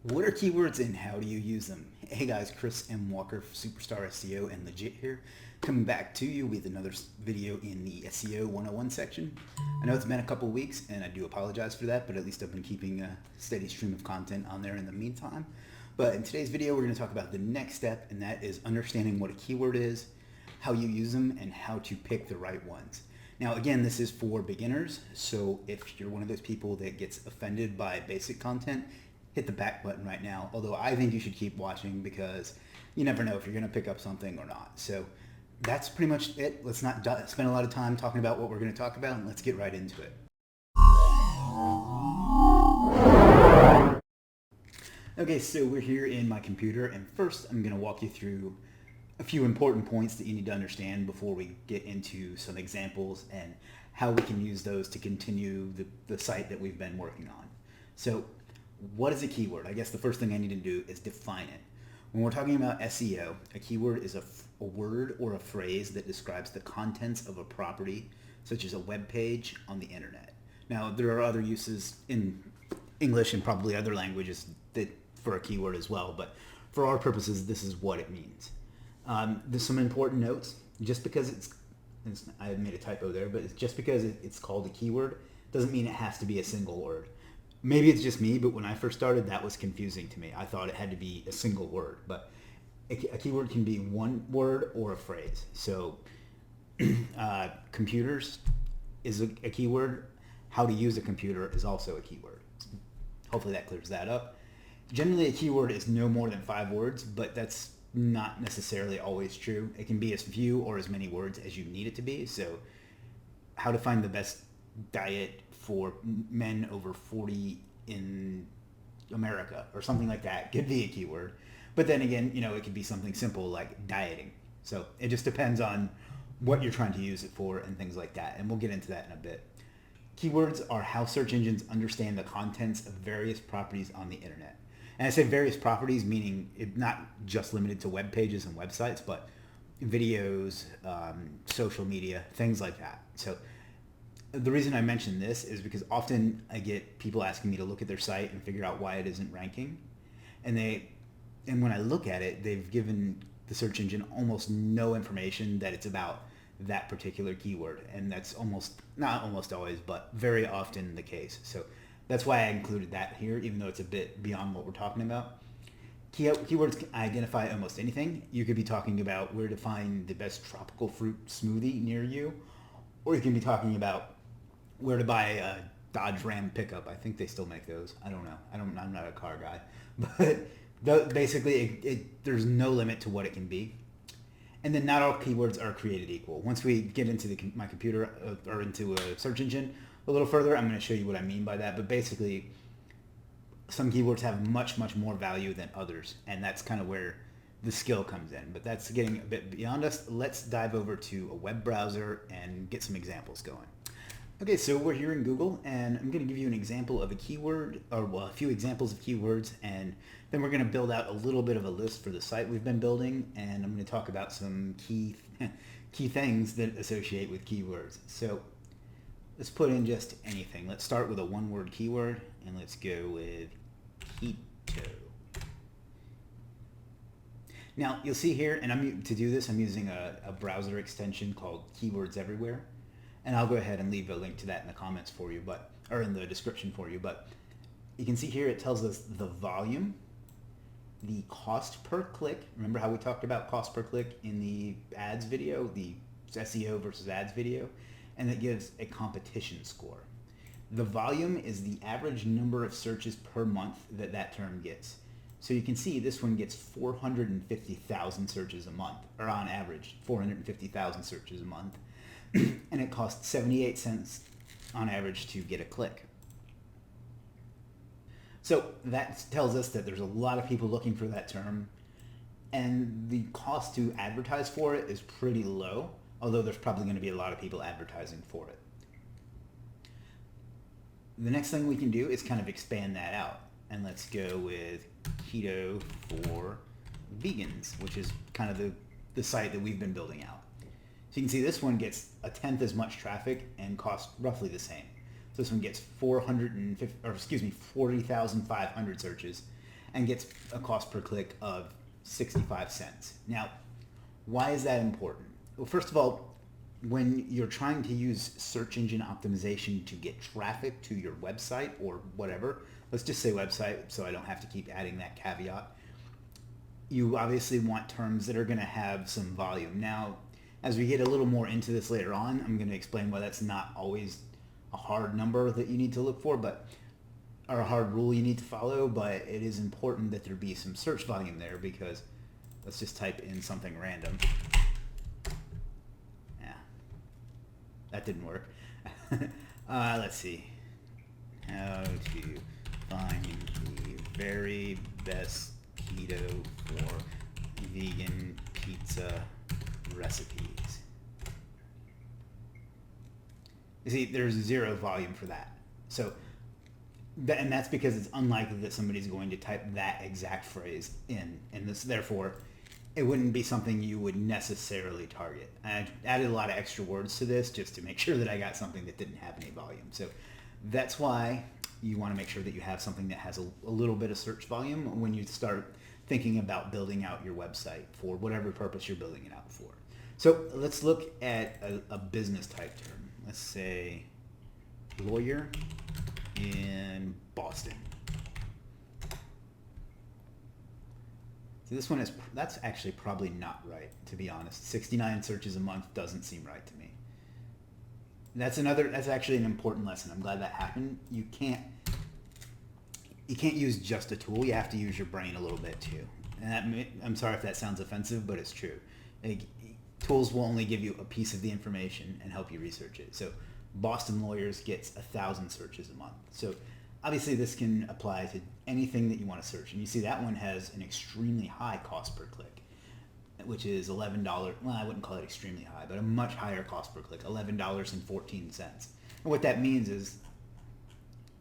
What are keywords and how do you use them? Hey guys, Chris M. Walker, Superstar SEO and Legiit here, coming back to you with another video in the SEO 101 section. I know it's been a couple weeks and I do apologize for that, but at least I've been keeping a steady stream of content on there in the meantime. But in today's video, we're going to talk about the next step, and that is understanding what a keyword is, how you use them, and how to pick the right ones. Now, again, this is for beginners, so if you're one of those people that gets offended by basic content, hit the back button right now, although I think you should keep watching because you never know if you're going to pick up something or not. So that's pretty much it. Let's not spend a lot of time talking about what we're going to talk about, and let's get right into it. Okay, so we're here in my computer, and first I'm going to walk you through a few important points that you need to understand before we get into some examples and how we can use those to continue the site that we've been working on. So what is a keyword? I guess the first thing I need to do is define it. When we're talking about SEO, a keyword is a word or a phrase that describes the contents of a property, such as a web page on the internet. Now, there are other uses in English and probably other languages for a keyword as well, but for our purposes, this is what it means. There's some important notes. Just because I made a typo there, but just because it's called a keyword doesn't mean it has to be a single word. Maybe it's just me, but when I first started, that was confusing to me. I thought it had to be a single word, but a keyword can be one word or a phrase. So computers is a keyword. How to use a computer is also a keyword. Hopefully that clears that up. Generally, a keyword is no more than 5 words, but that's not necessarily always true. It can be as few or as many words as you need it to be. So how to find the best diet for men over 40 in America or something like that could be a keyword. But then again, it could be something simple like dieting. So it just depends on what you're trying to use it for and things like that. And we'll get into that in a bit. Keywords are how search engines understand the contents of various properties on the internet. And I say various properties, meaning it's not just limited to web pages and websites, but videos, social media, things like that. So the reason I mention this is because often I get people asking me to look at their site and figure out why it isn't ranking. And when I look at it, they've given the search engine almost no information that it's about that particular keyword. And that's not almost always, but very often the case. So that's why I included that here, even though it's a bit beyond what we're talking about. Keywords can identify almost anything. You could be talking about where to find the best tropical fruit smoothie near you, or you can be talking about where to buy a Dodge Ram pickup. I think they still make those. I don't know. I'm not a car guy. But basically, there's no limit to what it can be. And then not all keywords are created equal. Once we get into my computer or into a search engine a little further, I'm going to show you what I mean by that. But basically, some keywords have much, much more value than others. And that's kind of where the skill comes in. But that's getting a bit beyond us. Let's dive over to a web browser and get some examples going. Okay, so we're here in Google, and I'm going to give you an example of a keyword, or a few examples of keywords, and then we're going to build out a little bit of a list for the site we've been building, and I'm going to talk about some key things that associate with keywords. So let's put in just anything. Let's start with a one-word keyword, and let's go with keto. Now, you'll see here, and to do this, I'm using a browser extension called Keywords Everywhere. And I'll go ahead and leave a link to that in the comments for you, or in the description for you. But you can see here it tells us the volume, the cost per click. Remember how we talked about cost per click in the ads video, the SEO versus ads video? And it gives a competition score. The volume is the average number of searches per month that term gets. So you can see this one gets 450,000 searches a month, or on average, 450,000 searches a month. And it costs 78 cents on average to get a click. So that tells us that there's a lot of people looking for that term, and the cost to advertise for it is pretty low, although there's probably going to be a lot of people advertising for it. The next thing we can do is kind of expand that out, and let's go with keto for vegans, which is kind of the site that we've been building out. So you can see this one gets 1/10 as much traffic and costs roughly the same. So this one gets 40,500 searches and gets a cost per click of 65 cents. Now, why is that important? Well, first of all, when you're trying to use search engine optimization to get traffic to your website or whatever, let's just say website so I don't have to keep adding that caveat, you obviously want terms that are going to have some volume. Now, as we get a little more into this later on, I'm going to explain why that's not always a hard number that you need to look for, or a hard rule you need to follow, but it is important that there be some search volume there, because let's just type in something random. Yeah, that didn't work. Let's see. How to find the very best keto for vegan pizza recipes. You see, there's zero volume for that. So, and that's because it's unlikely that somebody's going to type that exact phrase in, and this, therefore, it wouldn't be something you would necessarily target. I added a lot of extra words to this just to make sure that I got something that didn't have any volume. So that's why you want to make sure that you have something that has a little bit of search volume when you start thinking about building out your website for whatever purpose you're building it out for. So let's look at a business type term. Let's say lawyer in Boston. So this one that's actually probably not right, to be honest. 69 searches a month doesn't seem right to me. That's actually an important lesson. I'm glad that happened. You can't use just a tool. You have to use your brain a little bit too. And I'm sorry if that sounds offensive, but it's true. Tools will only give you a piece of the information and help you research it. So Boston Lawyers gets 1,000 searches a month. So obviously this can apply to anything that you want to search. And you see that one has an extremely high cost per click, which is $11. Well, I wouldn't call it extremely high, but a much higher cost per click, $11.14. And what that means is,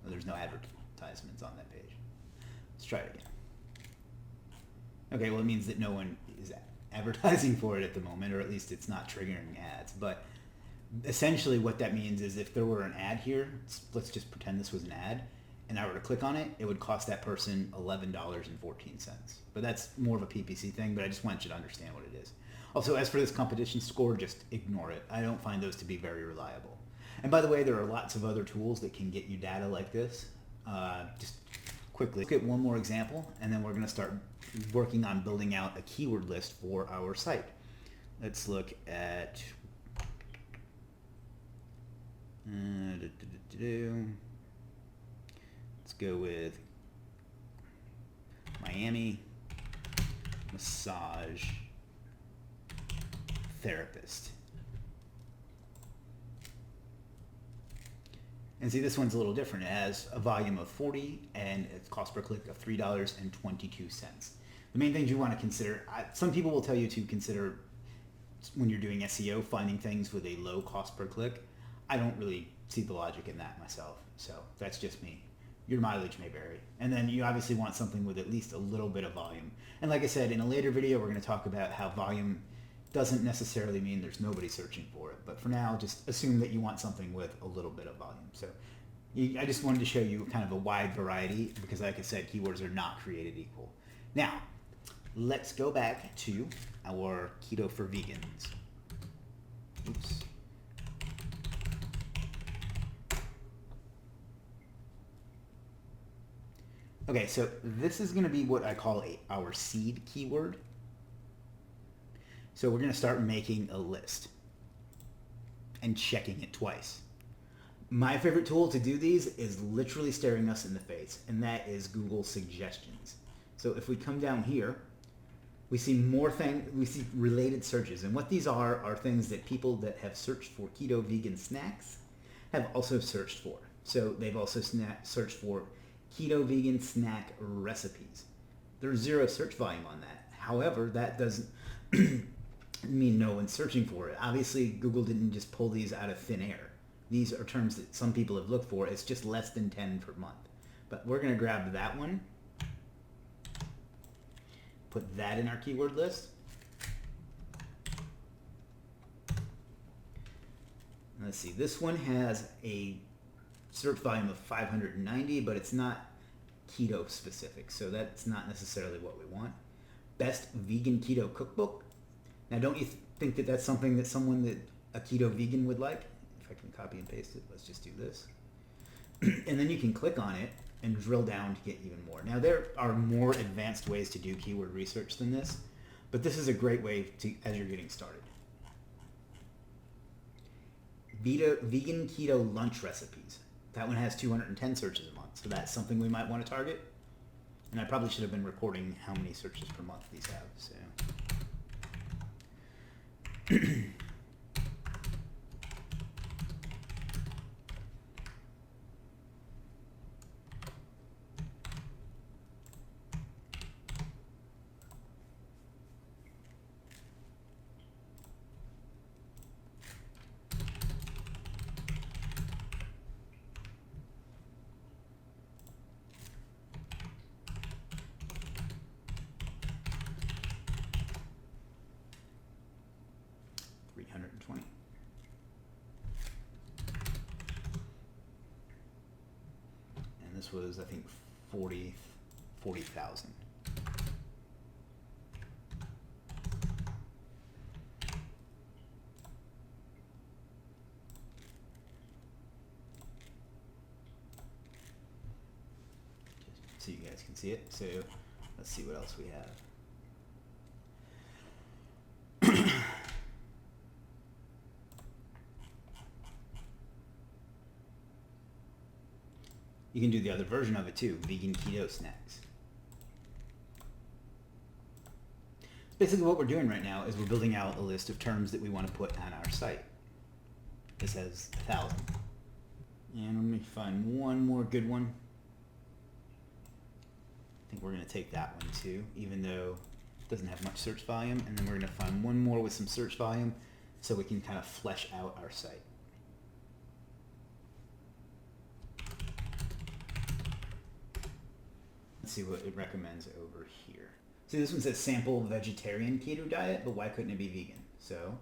well, there's no advertisements on that page. Let's try it again. Okay, well, it means that no one is advertising for it at the moment, or at least it's not triggering ads. But essentially what that means is if there were an ad here, let's just pretend this was an ad, and I were to click on it, it would cost that person $11.14. But that's more of a PPC thing, but I just want you to understand what it is. Also, as for this competition score, just ignore it. I don't find those to be very reliable. And by the way, there are lots of other tools that can get you data like this. Just quickly, let's get one more example, and then we're going to start working on building out a keyword list for our site. Let's look at let's go with Miami massage therapist. And see, this one's a little different. It has a volume of 40 and its cost per click of $3.22. The main things you want to consider, some people will tell you to consider when you're doing SEO, finding things with a low cost per click. I don't really see the logic in that myself, so that's just me. Your mileage may vary. And then you obviously want something with at least a little bit of volume. And like I said, in a later video, we're going to talk about how volume doesn't necessarily mean there's nobody searching for it. But for now, just assume that you want something with a little bit of volume. So I just wanted to show you kind of a wide variety because, like I said, keywords are not created equal. Now, let's go back to our keto for vegans. Oops. Okay, so this is going to be what I call our seed keyword. So we're going to start making a list and checking it twice. My favorite tool to do these is literally staring us in the face, and that is Google Suggestions. So if we come down here, we see we see related searches, and what these are things that people that have searched for keto vegan snacks have also searched for. So they've also searched for keto vegan snack recipes. There's zero search volume on that. However, that doesn't mean no one's searching for it. Obviously, Google didn't just pull these out of thin air. These are terms that some people have looked for. It's just less than 10 per month. But we're going to grab that one, put that in our keyword list. Let's see, this one has a search volume of 590, but it's not keto specific, so that's not necessarily what we want. Best vegan keto cookbook. Now, don't you think that that's something that someone that a keto vegan would like? If I can copy and paste it, let's just do this. And then you can click on it and drill down to get even more. Now, there are more advanced ways to do keyword research than this, but this is a great way to, as you're getting started. Vegan keto lunch recipes. That one has 210 searches a month, so that's something we might want to target. And I probably should have been recording how many searches per month these have. So. 320. And this was, I think, 40,000. Just so you guys can see it. So let's see what else we have. You can do the other version of it too, vegan keto snacks. Basically what we're doing right now is we're building out a list of terms that we want to put on our site. This has 1,000. And let me find one more good one. I think we're going to take that one too, even though it doesn't have much search volume. And then we're going to find one more with some search volume so we can kind of flesh out our site. Let's see what it recommends over here. See, this one says sample vegetarian keto diet, but why couldn't it be vegan? So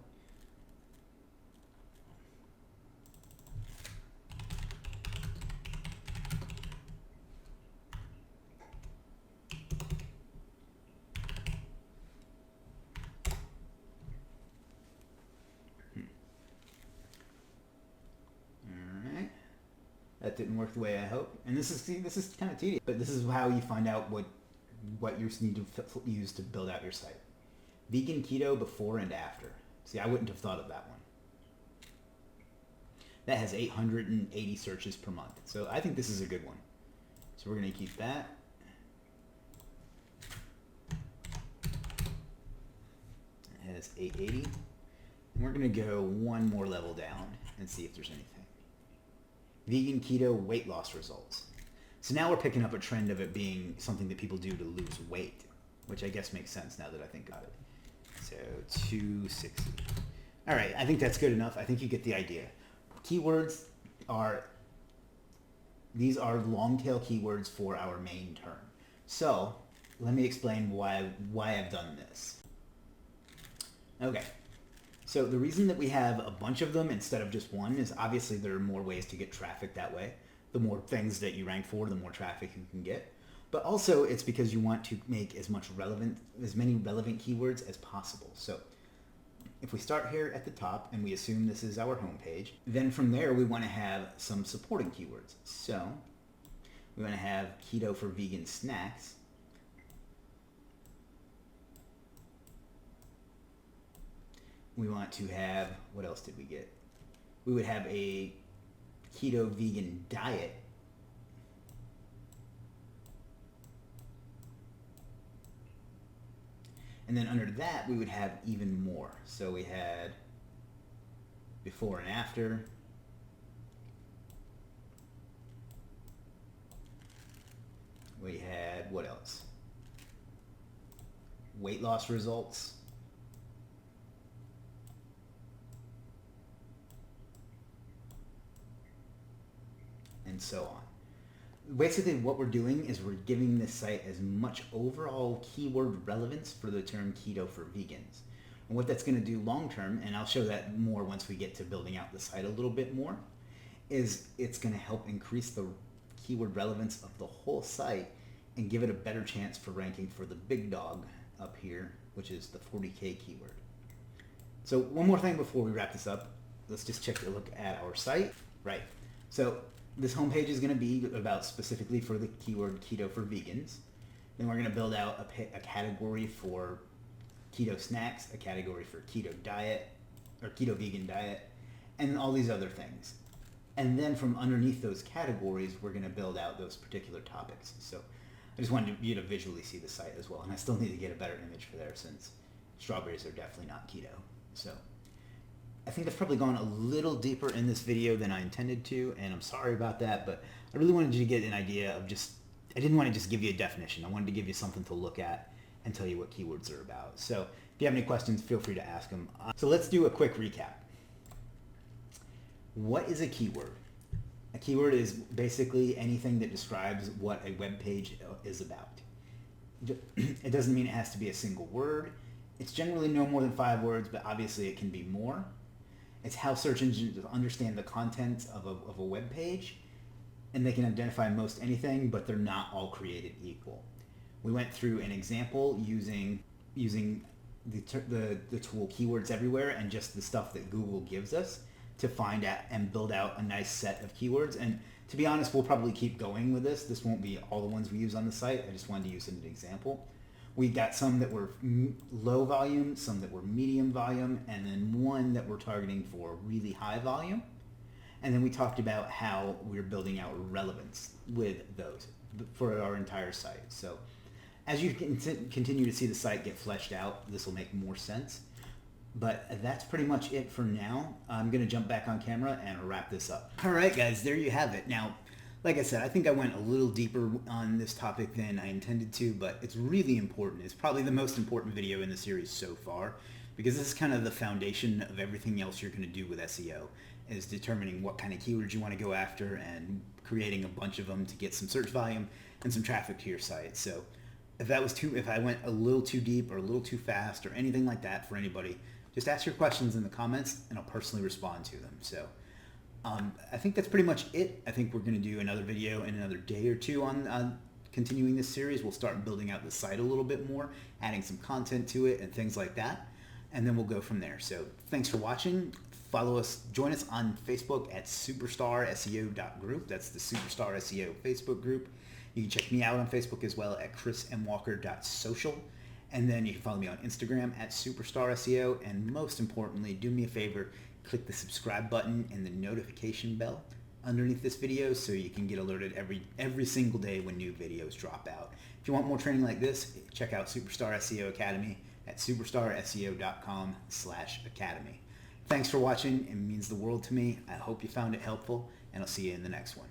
that didn't work the way I hoped. And this is kind of tedious, but this is how you find out what you need to use to build out your site. Vegan keto before and after. See, I wouldn't have thought of that one. That has 880 searches per month. So I think this is a good one. So we're going to keep that. It has 880. And we're going to go one more level down and see if there's anything. Vegan keto weight loss results. So now we're picking up a trend of it being something that people do to lose weight, which I guess makes sense now that I think about it. So 260. All right, I think that's good enough. I think you get the idea. Keywords these are long tail keywords for our main term. So let me explain why I've done this. Okay. So the reason that we have a bunch of them instead of just one is obviously there are more ways to get traffic that way. The more things that you rank for, the more traffic you can get. But also it's because you want to make as many relevant keywords as possible. So if we start here at the top and we assume this is our home page, then from there we want to have some supporting keywords. So we want to have keto for vegan snacks. We want to have, what else did we get? We would have a keto vegan diet. And then under that, we would have even more. So we had before and after. We had, what else? Weight loss results. And so on. Basically what we're doing is we're giving this site as much overall keyword relevance for the term keto for vegans. And what that's going to do long term, and I'll show that more once we get to building out the site a little bit more, is it's going to help increase the keyword relevance of the whole site and give it a better chance for ranking for the big dog up here, which is the 40K keyword. So one more thing before we wrap this up, let's just take a look at our site. Right. So this homepage is going to be about specifically for the keyword keto for vegans. Then we're going to build out a category for keto snacks, a category for keto diet or keto vegan diet, and all these other things. And then from underneath those categories, we're going to build out those particular topics. So I just wanted you to visually see the site as well. And I still need to get a better image for there since strawberries are definitely not keto. So I think I've probably gone a little deeper in this video than I intended to, and I'm sorry about that, but I really wanted you to get an idea of I didn't want to just give you a definition. I wanted to give you something to look at and tell you what keywords are about. So if you have any questions, feel free to ask them. So let's do a quick recap. What is a keyword? A keyword is basically anything that describes what a web page is about. It doesn't mean it has to be a single word. It's generally no more than 5 words, but obviously it can be more. It's how search engines understand the content of a web page, and they can identify most anything, but they're not all created equal. We went through an example using the tool Keywords Everywhere and just the stuff that Google gives us to find out and build out a nice set of keywords. And to be honest, we'll probably keep going with this. This won't be all the ones we use on the site. I just wanted to use an example. We got some that were low volume, some that were medium volume, and then one that we're targeting for really high volume. And then we talked about how we're building out relevance with those for our entire site. So as you continue to see the site get fleshed out, this will make more sense. But that's pretty much it for now. I'm going to jump back on camera and wrap this up. All right, guys, there you have it. Now, like I said, I think I went a little deeper on this topic than I intended to, but it's really important. It's probably the most important video in the series so far, because this is kind of the foundation of everything else you're going to do with SEO, is determining what kind of keywords you want to go after and creating a bunch of them to get some search volume and some traffic to your site. So if I went a little too deep or a little too fast or anything like that for anybody, just ask your questions in the comments and I'll personally respond to them. So I think that's pretty much it. I think we're going to do another video in another day or two on continuing this series. We'll start building out the site a little bit more, adding some content to it and things like that. And then we'll go from there. So thanks for watching. Join us on Facebook at superstarseo.group. That's the Superstar SEO Facebook group. You can check me out on Facebook as well at chrismwalker.social. And then you can follow me on Instagram at Superstar SEO. And most importantly, do me a favor, click the subscribe button and the notification bell underneath this video so you can get alerted every single day when new videos drop out. If you want more training like this, check out Superstar SEO Academy at superstarseo.com/academy. Thanks for watching. It means the world to me. I hope you found it helpful, and I'll see you in the next one.